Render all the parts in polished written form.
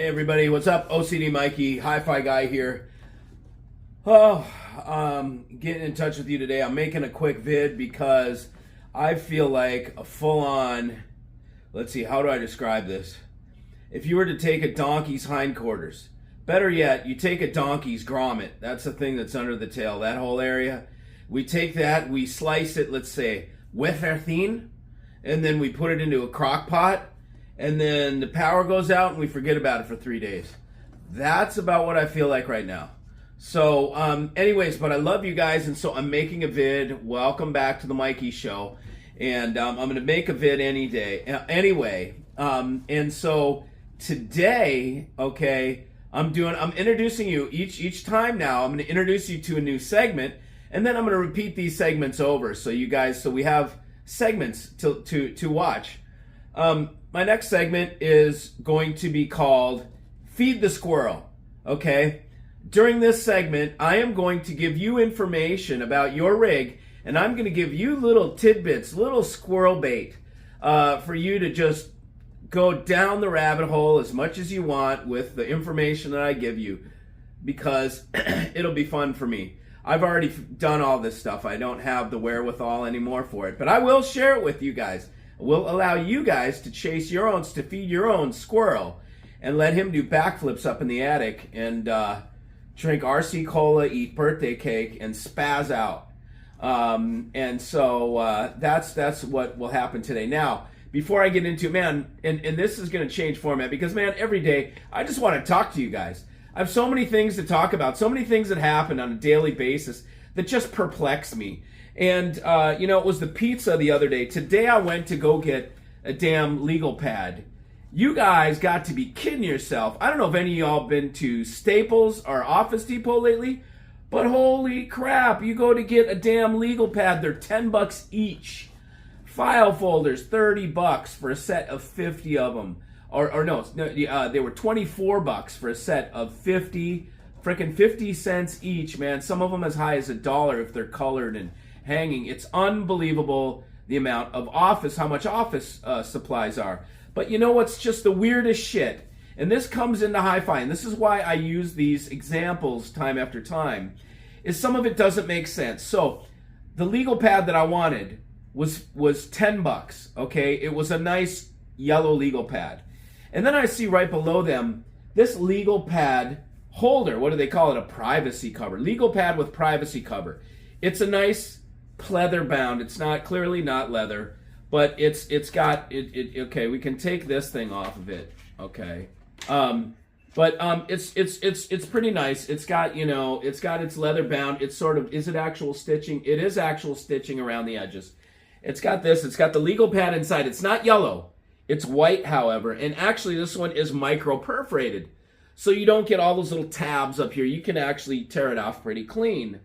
everybody, what's up? OCD Mikey, Hi-Fi Guy here. Oh, getting in touch with you today. I'm making a quick vid because I feel like a full-on, let's see, how do I describe this? If you were to take a donkey's hindquarters, better yet, you take a donkey's grommet, that's the thing that's under the tail, that whole area. We take that, we slice it, let's say, with our thin, and then we put it into a crock pot, and then the power goes out and we forget about it for 3 days. That's about what I feel like right now. So anyways, but I love you guys, and so I'm making a vid. Welcome back to the Mikey Show. And I'm going to make a vid any day. Anyway, and so today, okay, I'm introducing you each time now. I'm going to introduce you to a new segment, and then I'm going to repeat these segments over so you guys, so we have segments to watch. My next segment is going to be called Feed the Squirrel, okay? During this segment, I am going to give you information about your rig, and I'm going to give you little tidbits, little squirrel bait, for you to just go down the rabbit hole as much as you want with the information that I give you, because it'll be fun for me. I've already done all this stuff. I don't have the wherewithal anymore for it, but I will share it with you guys. Will allow you guys to chase your own, to feed your own squirrel, and let him do backflips up in the attic and drink RC Cola, eat birthday cake, and spaz out. And so that's what will happen today. Now, before I get into it, man, and this is going to change format because, man, every day I just want to talk to you guys. I have so many things to talk about, so many things that happen on a daily basis that just perplex me. And, it was the pizza the other day. Today I went to go get a damn legal pad. You guys got to be kidding yourself. I don't know if any of y'all been to Staples or Office Depot lately, but holy crap, you go to get a damn legal pad, they're $10 each. File folders, $30 for a set of 50 of them. They were $24 for a set of 50, freaking 50 cents each, man. Some of them as high as $1 if they're colored and hanging. It's unbelievable the amount of how much office supplies are. But you know what's just the weirdest shit? And this comes into hi-fi, and this is why I use these examples time after time, is some of it doesn't make sense. So the legal pad that I wanted was $10, okay? It was a nice yellow legal pad. And then I see right below them, this legal pad holder. What do they call it? A privacy cover. Legal pad with privacy cover. It's a nice pleather bound. It's clearly not leather, but it's got it. Okay, we can take this thing off of it. Okay, it's pretty nice. It's got its leather bound. It's sort of, is it actual stitching? It is actual stitching around the edges. It's got this. It's got the legal pad inside. It's not yellow. It's white, however, and actually this one is micro perforated, so you don't get all those little tabs up here. You can actually tear it off pretty clean.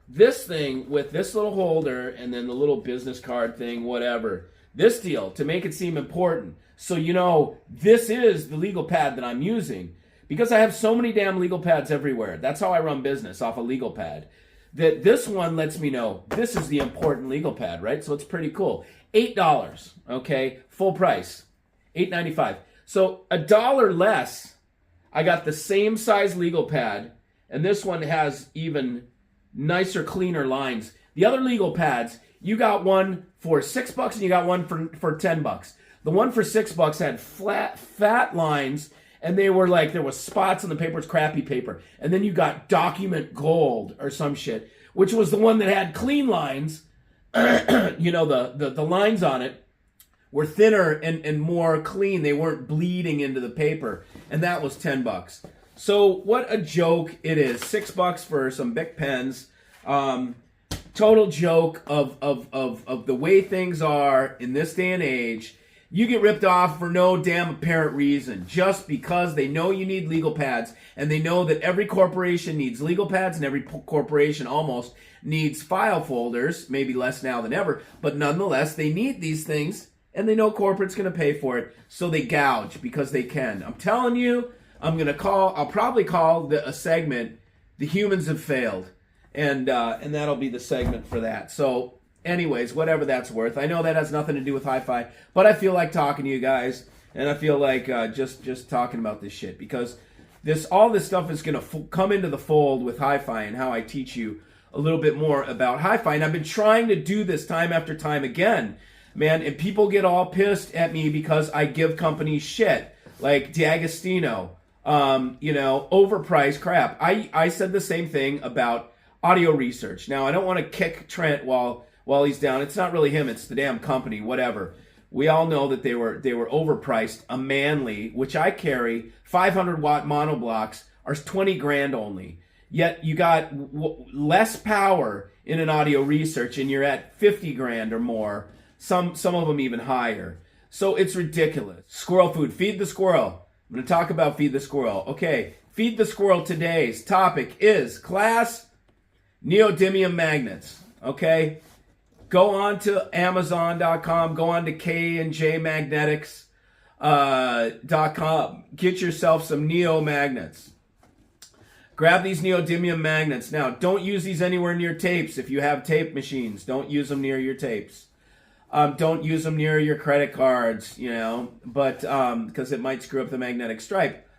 This thing with this little holder and then the little business card thing, whatever. This deal, to make it seem important, so this is the legal pad that I'm using. Because I have so many damn legal pads everywhere. That's how I run business, off a legal pad. That this one lets me know this is the important legal pad, right? So it's pretty cool. $8, okay? Full price. $8.95. So $1 less, I got the same size legal pad, and this one has even nicer, cleaner lines. The other legal pads, you got one for $6 and you got one for $10. The one for $6 had fat lines, and they were like, there was spots on the paper. It's crappy paper. And then you got document gold or some shit, which was the one that had clean lines. The lines on it were thinner and more clean. They weren't bleeding into the paper, and that was $10. So what a joke it is. $6 for some Bic pens. Total joke of the way things are in this day and age. You get ripped off for no damn apparent reason, just because they know you need legal pads, and they know that every corporation needs legal pads, and every corporation almost needs file folders, maybe less now than ever, but nonetheless, they need these things, and they know corporate's going to pay for it, so they gouge because they can. I'm telling you, I'll probably call a segment, "The Humans Have Failed," and that'll be the segment for that. So anyways, whatever that's worth. I know that has nothing to do with hi-fi, but I feel like talking to you guys, And I feel like just talking about this shit, because all this stuff is going to come into the fold with hi-fi and how I teach you a little bit more about hi-fi. And I've been trying to do this time after time again, man, and people get all pissed at me because I give companies shit like D'Agostino, overpriced crap. I said the same thing about Audio Research. Now, I don't want to kick Trent while he's down. It's not really him, it's the damn company, whatever. We all know that they were overpriced. A Manly, which I carry, 500 watt monoblocks are 20 grand only. Yet you got less power in an Audio Research and you're at 50 grand or more. Some of them even higher. So it's ridiculous. Squirrel food. Feed the squirrel. I'm going to talk about Feed the Squirrel. Okay, Feed the Squirrel today's topic is class neodymium magnets. Okay, go on to Amazon.com. Go on to KandJMagnetics.com. Get yourself some neo magnets. Grab these neodymium magnets. Now, don't use these anywhere near tapes. If you have tape machines, don't use them near your tapes. Don't use them near your credit cards, but because it might screw up the magnetic stripe.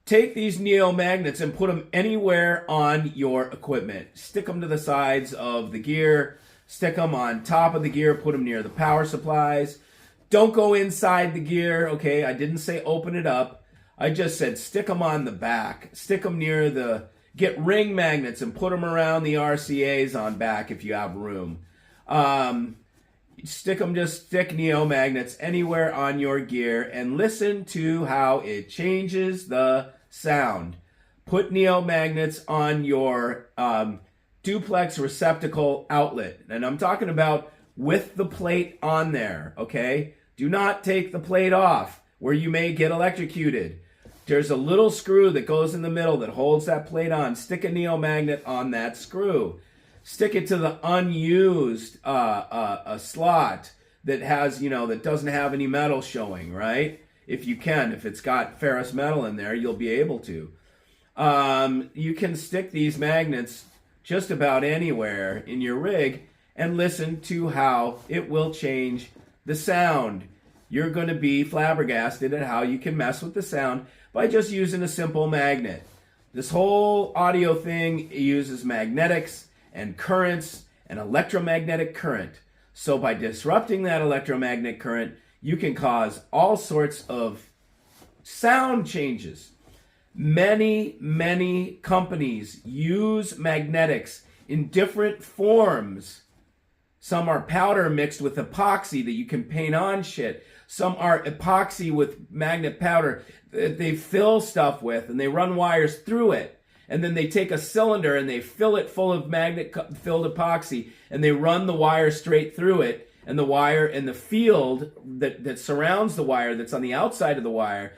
Take these neo magnets and put them anywhere on your equipment. Stick them to the sides of the gear. Stick them on top of the gear. Put them near the power supplies. Don't go inside the gear, okay? I didn't say open it up. I just said stick them on the back. Stick them near get ring magnets and put them around the RCAs on back if you have room. Stick neo magnets anywhere on your gear and listen to how it changes the sound. Put neo magnets on your duplex receptacle outlet. And I'm talking about with the plate on there, okay? Do not take the plate off where you may get electrocuted. There's a little screw that goes in the middle that holds that plate on. Stick a neo magnet on that screw. Stick it to the unused a slot that has, that doesn't have any metal showing, right? If you can, if it's got ferrous metal in there, you'll be able to. You can stick these magnets just about anywhere in your rig and listen to how it will change the sound. You're going to be flabbergasted at how you can mess with the sound by just using a simple magnet. This whole audio thing uses magnetics and currents and electromagnetic current. So by disrupting that electromagnetic current, you can cause all sorts of sound changes. Many companies use magnetics in different forms. Some are powder mixed with epoxy that you can paint on shit. Some are epoxy with magnet powder that they fill stuff with and they run wires through it. And then they take a cylinder and they fill it full of magnet-filled epoxy and they run the wire straight through it. And the wire and the field that surrounds the wire that's on the outside of the wire,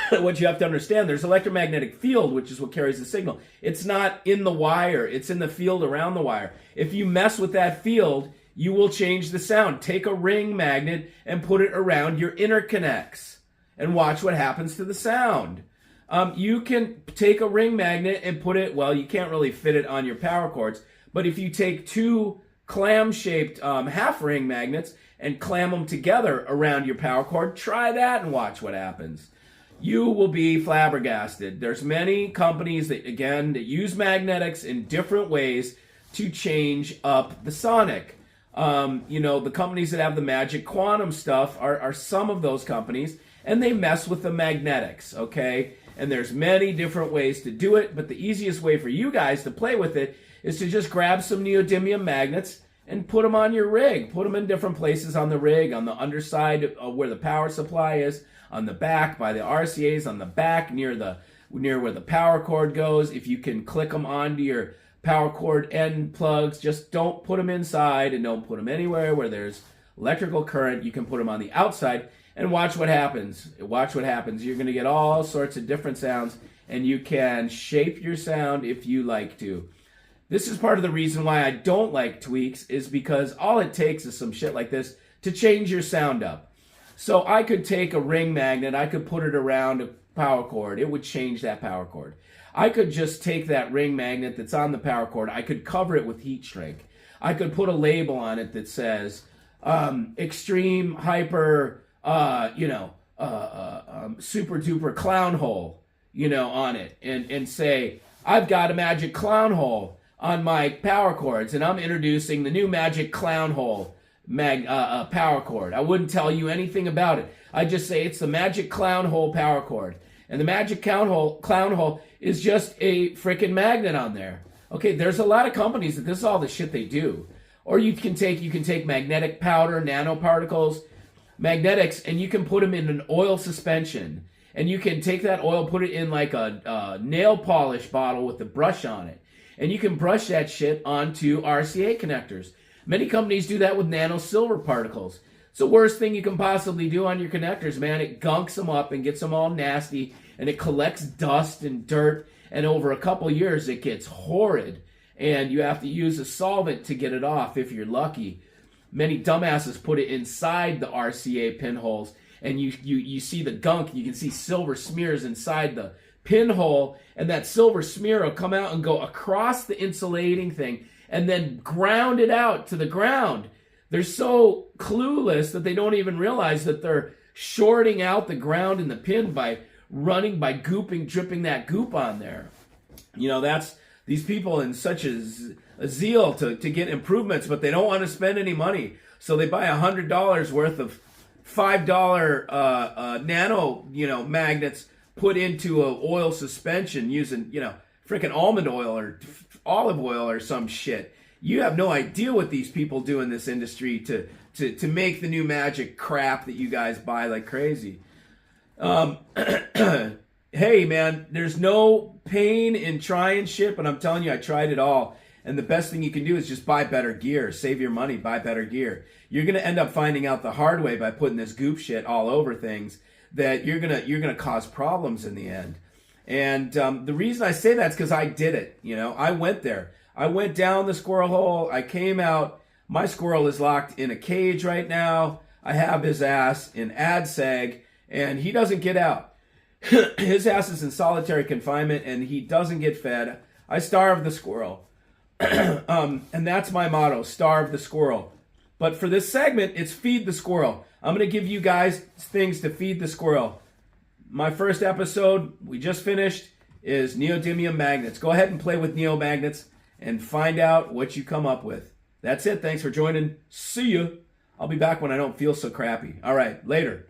what you have to understand, there's electromagnetic field, which is what carries the signal. It's not in the wire. It's in the field around the wire. If you mess with that field, you will change the sound. Take a ring magnet and put it around your interconnects and watch what happens to the sound. You can take a ring magnet and put it, well, you can't really fit it on your power cords, but if you take two clam-shaped half ring magnets and clam them together around your power cord, try that and watch what happens. You will be flabbergasted. There's many companies that use magnetics in different ways to change up the sonic. The companies that have the magic quantum stuff are some of those companies, and they mess with the magnetics, okay? And there's many different ways to do it, but the easiest way for you guys to play with it is to just grab some neodymium magnets and put them on your rig. Put them in different places on the rig, on the underside of where the power supply is, on the back by the RCAs, on the back near where the power cord goes. If you can click them onto your power cord end plugs, just don't put them inside and don't put them anywhere where there's electrical current. You can put them on the outside. And watch what happens. Watch what happens. You're going to get all sorts of different sounds, and you can shape your sound if you like to. This is part of the reason why I don't like tweaks, is because all it takes is some shit like this to change your sound up. So I could take a ring magnet, I could put it around a power cord. It would change that power cord. I could just take that ring magnet that's on the power cord. I could cover it with heat shrink. I could put a label on it that says extreme hyper super duper clown hole, on it, and say, I've got a magic clown hole on my power cords, and I'm introducing the new magic clown hole power cord. I wouldn't tell you anything about it. I just say it's the magic clown hole power cord. And the magic clown hole is just a freaking magnet on there. Okay, there's a lot of companies that this is all the shit they do. Or you can take magnetic powder, nanoparticles, magnetics, and you can put them in an oil suspension. And you can take that oil, put it in like a nail polish bottle with a brush on it. And you can brush that shit onto RCA connectors. Many companies do that with nano silver particles. It's the worst thing you can possibly do on your connectors, man. It gunks them up and gets them all nasty, and it collects dust and dirt, and over a couple years it gets horrid, and you have to use a solvent to get it off if you're lucky. Many dumbasses put it inside the RCA pinholes, and you see the gunk. You can see silver smears inside the pinhole, and that silver smear will come out and go across the insulating thing and then ground it out to the ground. They're so clueless that they don't even realize that they're shorting out the ground in the pin by dripping that goop on there. That's these people in such a zeal to get improvements, but they don't want to spend any money. So they buy $100 worth of $5 nano, magnets put into a oil suspension using, freaking almond oil or olive oil or some shit. You have no idea what these people do in this industry to make the new magic crap that you guys buy like crazy. Hey, man, there's no pain in trying shit, but I'm telling you, I tried it all. And the best thing you can do is just buy better gear. Save your money, buy better gear. You're going to end up finding out the hard way by putting this goop shit all over things that you're gonna cause problems in the end. And the reason I say that is because I did it. I went there. I went down the squirrel hole. I came out. My squirrel is locked in a cage right now. I have his ass in AdSeg, and he doesn't get out. His ass is in solitary confinement, and he doesn't get fed. I starve the squirrel. And that's my motto, starve the squirrel. But for this segment, it's feed the squirrel. I'm going to give you guys things to feed the squirrel. My first episode, we just finished, is neodymium magnets. Go ahead and play with neomagnets and find out what you come up with. That's it. Thanks for joining. See you. I'll be back when I don't feel so crappy. All right, later.